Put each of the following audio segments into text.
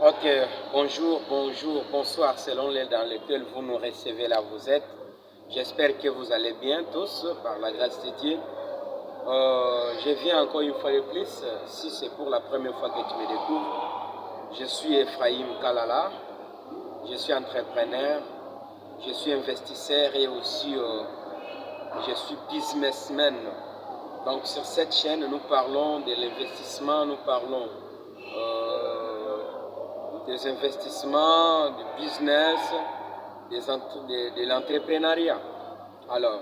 Ok, bonjour, bonsoir, selon l'île dans laquelle vous nous recevez là vous êtes. J'espère que vous allez bien tous, par la grâce de Dieu. Je viens encore une fois de plus, si c'est pour la première fois que tu me découvres. Je suis Ephraim Kalala, je suis entrepreneur, je suis investisseur et aussi je suis businessman. Donc sur cette chaîne, nous parlons de l'investissement, nous parlons des investissements, du business, de l'entrepreneuriat. Alors,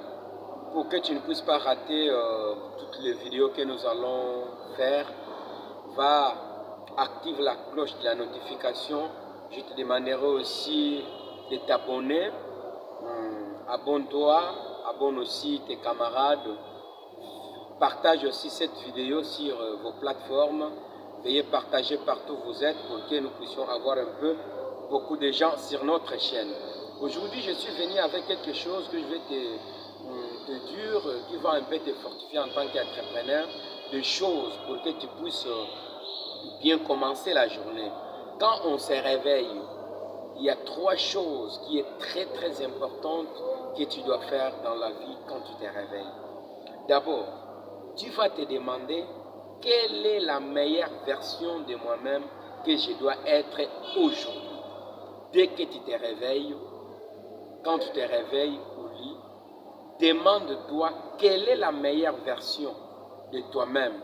pour que tu ne puisses pas rater toutes les vidéos que nous allons faire, va activer la cloche de la notification. Je te demanderai aussi de t'abonner. Abonne-toi, abonne aussi tes camarades. Partage aussi cette vidéo sur vos plateformes. Veuillez partager partout où vous êtes pour que nous puissions avoir un peu beaucoup de gens sur notre chaîne. Aujourd'hui, je suis venu avec quelque chose que je vais te dire, qui va un peu te fortifier en tant qu'entrepreneur, des choses pour que tu puisses bien commencer la journée. Quand on se réveille, il y a trois choses qui sont très importantes que tu dois faire dans la vie quand tu te réveilles. D'abord, tu vas te demander quelle est la meilleure version de moi-même que je dois être aujourd'hui. Dès que tu te réveilles, quand tu te réveilles au lit, demande-toi quelle est la meilleure version de toi-même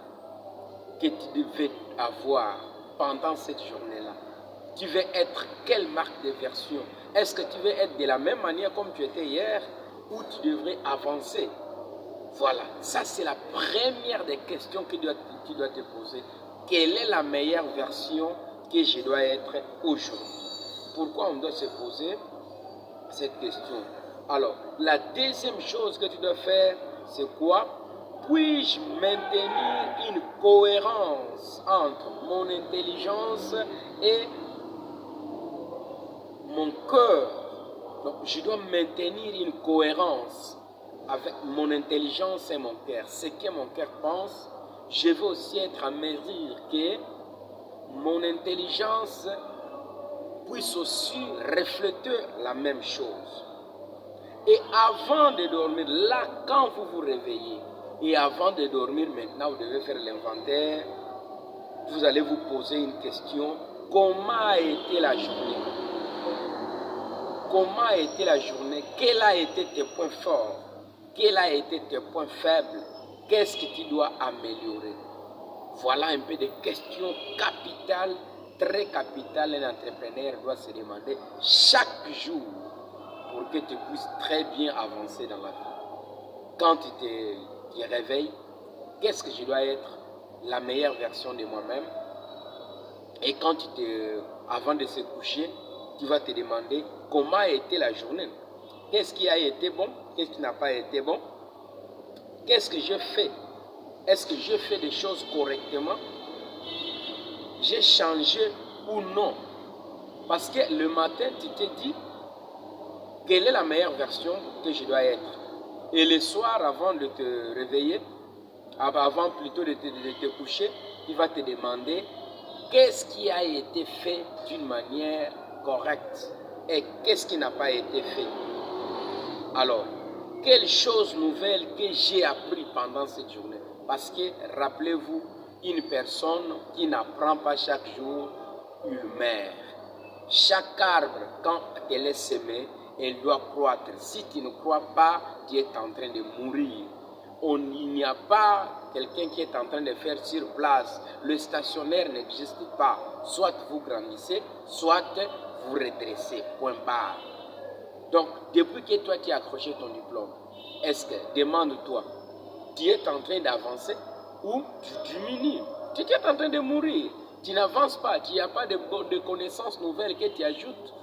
que tu devais avoir pendant cette journée-là. Tu veux être quelle marque de version? Est-ce que tu veux être de la même manière comme tu étais hier ou tu devrais avancer? Voilà, ça c'est la première des questions que tu dois te poser. Quelle est la meilleure version que je dois être aujourd'hui? Pourquoi on doit se poser cette question? Alors, la deuxième chose que tu dois faire, c'est quoi? Puis-je maintenir une cohérence entre mon intelligence et mon cœur? Donc, je dois maintenir une cohérence avec mon intelligence et mon cœur. Ce que mon cœur pense, je veux aussi être à mesure que mon intelligence puisse aussi refléter la même chose. Et avant de dormir, là, quand vous vous réveillez, et avant de dormir, maintenant, vous devez faire l'inventaire, vous allez vous poser une question: comment a été la journée? Comment a été la journée? Quels ont été tes points forts? Quels ont été tes points faibles? Qu'est-ce que tu dois améliorer? Voilà un peu de questions capitales, très capitales. Un entrepreneur doit se demander chaque jour pour que tu puisses très bien avancer dans la vie. Quand tu te réveilles, qu'est-ce que je dois être? La meilleure version de moi-même. Et quand avant de se coucher, tu vas te demander comment a été la journée. Qu'est-ce qui a été bon? Qu'est-ce qui n'a pas été bon? Qu'est-ce que je fais? Est-ce que je fais des choses correctement? J'ai changé ou non? Parce que le matin, tu te dis quelle est la meilleure version que je dois être. Et le soir, avant de te réveiller, avant plutôt de te coucher, tu vas te demander qu'est-ce qui a été fait d'une manière correcte et qu'est-ce qui n'a pas été fait. Alors, quelle chose nouvelle que j'ai appris pendant cette journée? Parce que, rappelez-vous, une personne qui n'apprend pas chaque jour, il meurt. Chaque arbre, quand elle est semée, elle doit croître. Si tu ne crois pas, tu es en train de mourir. Il n'y a pas quelqu'un qui est en train de faire sur place. Le stationnaire n'existe pas. Soit vous grandissez, soit vous redressez. Point barre. Donc, depuis que toi tu as accroché ton diplôme, est-ce que, demande-toi, tu es en train d'avancer ou tu diminues? Tu es en train de mourir. Tu n'avances pas. Il n'y a pas de connaissances nouvelles que tu ajoutes.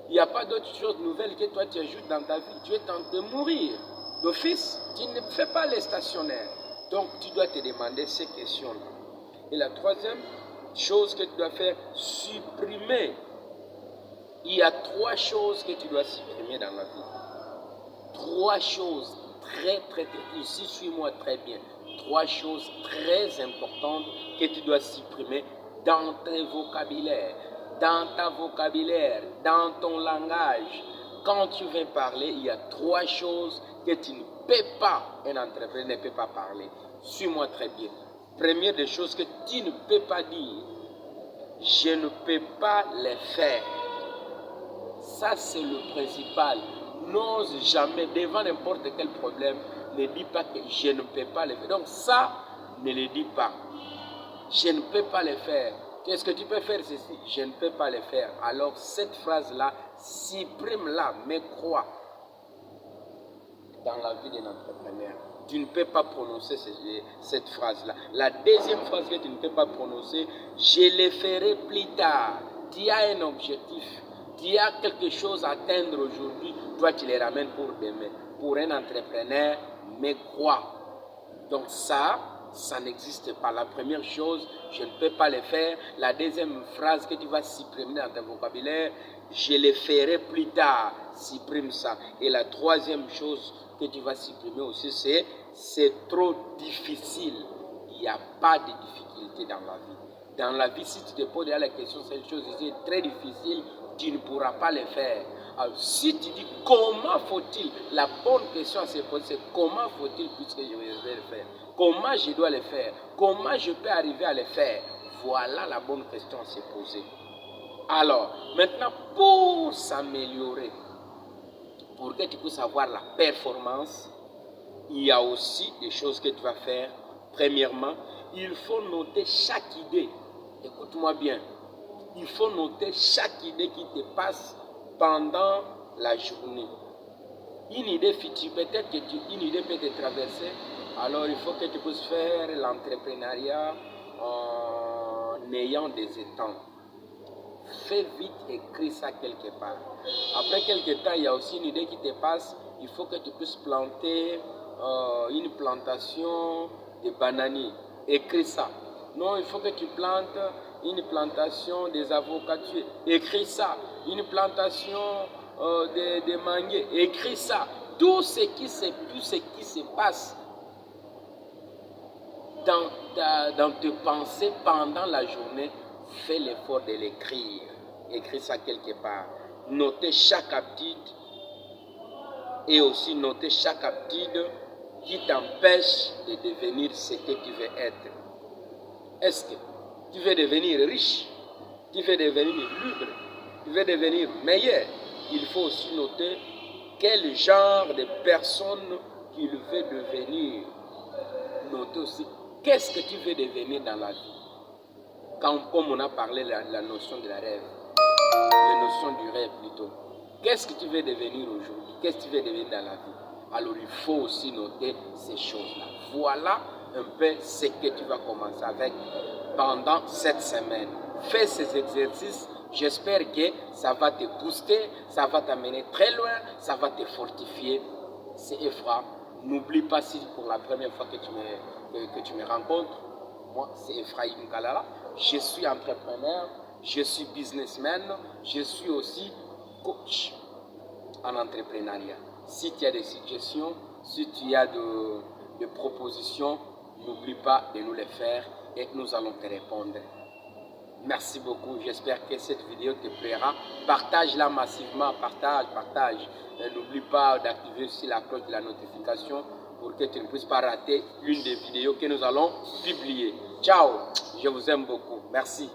Il n'y a pas d'autres choses nouvelles que toi tu ajoutes dans ta vie. Tu es en train de mourir. D'office, tu ne fais pas les stationnaires. Donc, tu dois te demander ces questions-là. Et la troisième chose que tu dois faire, supprimer. Il y a trois choses que tu dois supprimer dans la vie. Trois choses très, ici suis-moi très bien. Trois choses très importantes que tu dois supprimer dans tes vocabulaires, dans ta vocabulaire, dans ton langage. Quand tu viens parler, il y a 3 choses que tu ne peux pas, un entrepreneur ne peut pas parler. Suis-moi très bien. Première des choses que tu ne peux pas dire, je ne peux pas les faire. Ça, c'est le principal. N'ose jamais, devant n'importe quel problème, ne dis pas que je ne peux pas le faire. Donc ça, ne le dis pas. Je ne peux pas le faire. Est-ce que tu peux faire ceci? Je ne peux pas le faire. Alors cette phrase-là, supprime-la, mais crois dans la vie d'un entrepreneur. Tu ne peux pas prononcer cette phrase-là. La deuxième phrase que tu ne peux pas prononcer, je le ferai plus tard. Tu as un objectif. Tu as quelque chose à atteindre aujourd'hui, toi tu les ramènes pour demain. Pour un entrepreneur, mais crois. Donc ça n'existe pas. La première chose, je ne peux pas le faire. La deuxième phrase que tu vas supprimer dans ton vocabulaire, je le ferai plus tard. Supprime ça. Et la troisième chose que tu vas supprimer aussi, c'est trop difficile. Il n'y a pas de difficulté dans la vie. Dans la vie, si tu te poses la question, cette chose est très difficile, tu ne pourras pas le faire. Alors, si tu dis comment faut-il, la bonne question à se poser, c'est comment faut-il puisque je vais le faire? Comment je dois le faire? Comment je peux arriver à le faire? Voilà la bonne question à se poser. Alors, maintenant, pour s'améliorer, pour que tu puisses avoir la performance, il y a aussi des choses que tu vas faire. Premièrement, il faut noter chaque idée. Écoute-moi bien. Il faut noter chaque idée qui te passe pendant la journée. Une idée future, peut-être que une idée peut te traverser. Alors il faut que tu puisses faire l'entrepreneuriat en ayant des étangs. Fais vite, écris ça quelque part. Après quelques temps, il y a aussi une idée qui te passe. Il faut que tu puisses planter une plantation de bananiers. Écris ça. Non, il faut que tu plantes une plantation des avocatiers. Écris ça. Une plantation de manguiers. Écris ça. Tout ce qui se passe dans tes pensées pendant la journée, fais l'effort de l'écrire. Écris ça quelque part. Notez chaque habitude et aussi noter chaque habitude qui t'empêche de devenir ce que tu veux être. Est-ce que tu veux devenir riche? Tu veux devenir libre? Tu veux devenir meilleur? Il faut aussi noter quel genre de personne tu veux devenir. Noter aussi qu'est-ce que tu veux devenir dans la vie. Comme on a parlé de la notion de la rêve, la notion du rêve plutôt. Qu'est-ce que tu veux devenir aujourd'hui? Qu'est-ce que tu veux devenir dans la vie? Alors il faut aussi noter ces choses-là. Voilà un peu ce que tu vas commencer avec pendant cette semaine. Fais ces exercices. J'espère que ça va te booster, ça va t'amener très loin, ça va te fortifier. C'est Ephra. N'oublie pas si pour la première fois que tu me rencontres, moi c'est Ephraim Kalala. Je suis entrepreneur, je suis businessman, je suis aussi coach en entrepreneuriat. Si tu as des suggestions, si tu as des propositions, n'oublie pas de nous les faire et nous allons te répondre. Merci beaucoup, j'espère que cette vidéo te plaira. Partage-la massivement, partage. N'oublie pas d'activer aussi la cloche de la notification pour que tu ne puisses pas rater une des vidéos que nous allons publier. Ciao, je vous aime beaucoup, merci.